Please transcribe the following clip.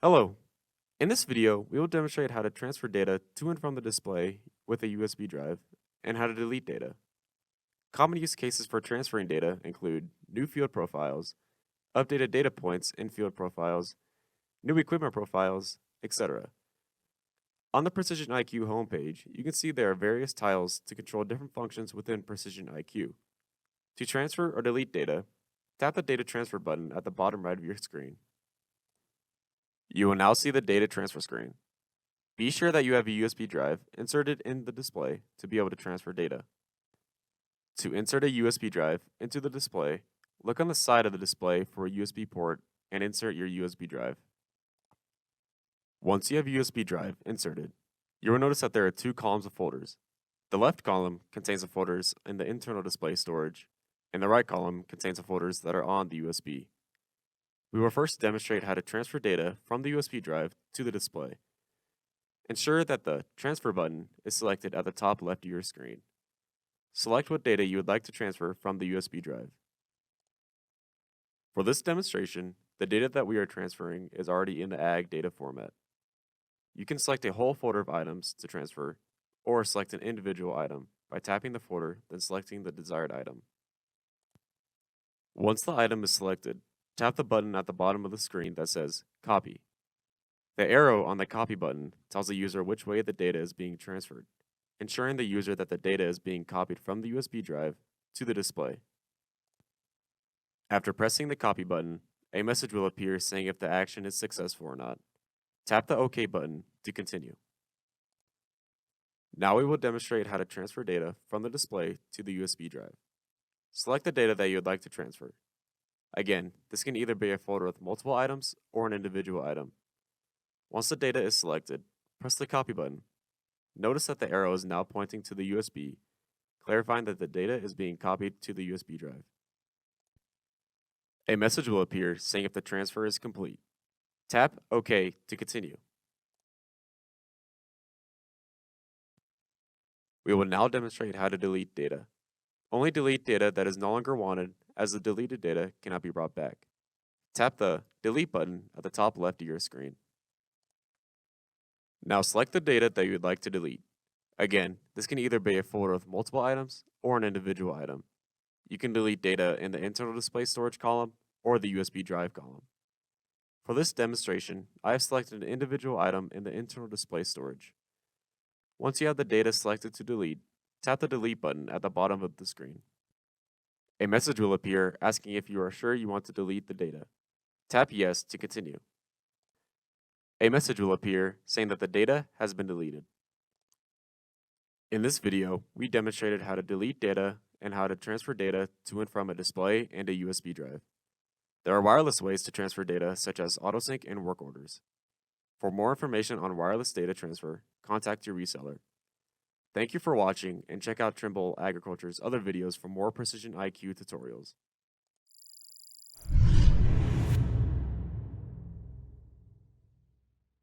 Hello. In this video, we will demonstrate how to transfer data to and from the display with a USB drive and how to delete data. Common use cases for transferring data include new field profiles, updated data points in field profiles, new equipment profiles, etc. On the Precision IQ homepage, you can see there are various tiles to control different functions within Precision IQ. To transfer or delete data, tap the Data Transfer button at the bottom right of your screen. You will now see the data transfer screen. Be sure that you have a USB drive inserted in the display to be able to transfer data. To insert a USB drive into the display, look on the side of the display for a USB port and insert your USB drive. Once you have a USB drive inserted, you will notice that there are two columns of folders. The left column contains the folders in the internal display storage, and the right column contains the folders that are on the USB. We will first demonstrate how to transfer data from the USB drive to the display. Ensure that the Transfer button is selected at the top left of your screen. Select what data you would like to transfer from the USB drive. For this demonstration, the data that we are transferring is already in the AG data format. You can select a whole folder of items to transfer, or select an individual item by tapping the folder, then selecting the desired item. Once the item is selected, tap the button at the bottom of the screen that says Copy. The arrow on the Copy button tells the user which way the data is being transferred, ensuring the user that the data is being copied from the USB drive to the display. After pressing the Copy button, a message will appear saying if the action is successful or not. Tap the OK button to continue. Now we will demonstrate how to transfer data from the display to the USB drive. Select the data that you would like to transfer. Again, this can either be a folder with multiple items or an individual item. Once the data is selected, press the Copy button. Notice that the arrow is now pointing to the USB, clarifying that the data is being copied to the USB drive. A message will appear saying if the transfer is complete. Tap OK to continue. We will now demonstrate how to delete data. Only delete data that is no longer wanted, as the deleted data cannot be brought back. Tap the Delete button at the top left of your screen. Now select the data that you would like to delete. Again, this can either be a folder with multiple items or an individual item. You can delete data in the internal display storage column or the USB drive column. For this demonstration, I have selected an individual item in the internal display storage. Once you have the data selected to delete, tap the Delete button at the bottom of the screen. A message will appear asking if you are sure you want to delete the data. Tap Yes to continue. A message will appear saying that the data has been deleted. In this video, we demonstrated how to delete data and how to transfer data to and from a display and a USB drive. There are wireless ways to transfer data such as autosync and work orders. For more information on wireless data transfer, contact your reseller. Thank you for watching and check out Trimble Agriculture's other videos for more Precision IQ tutorials.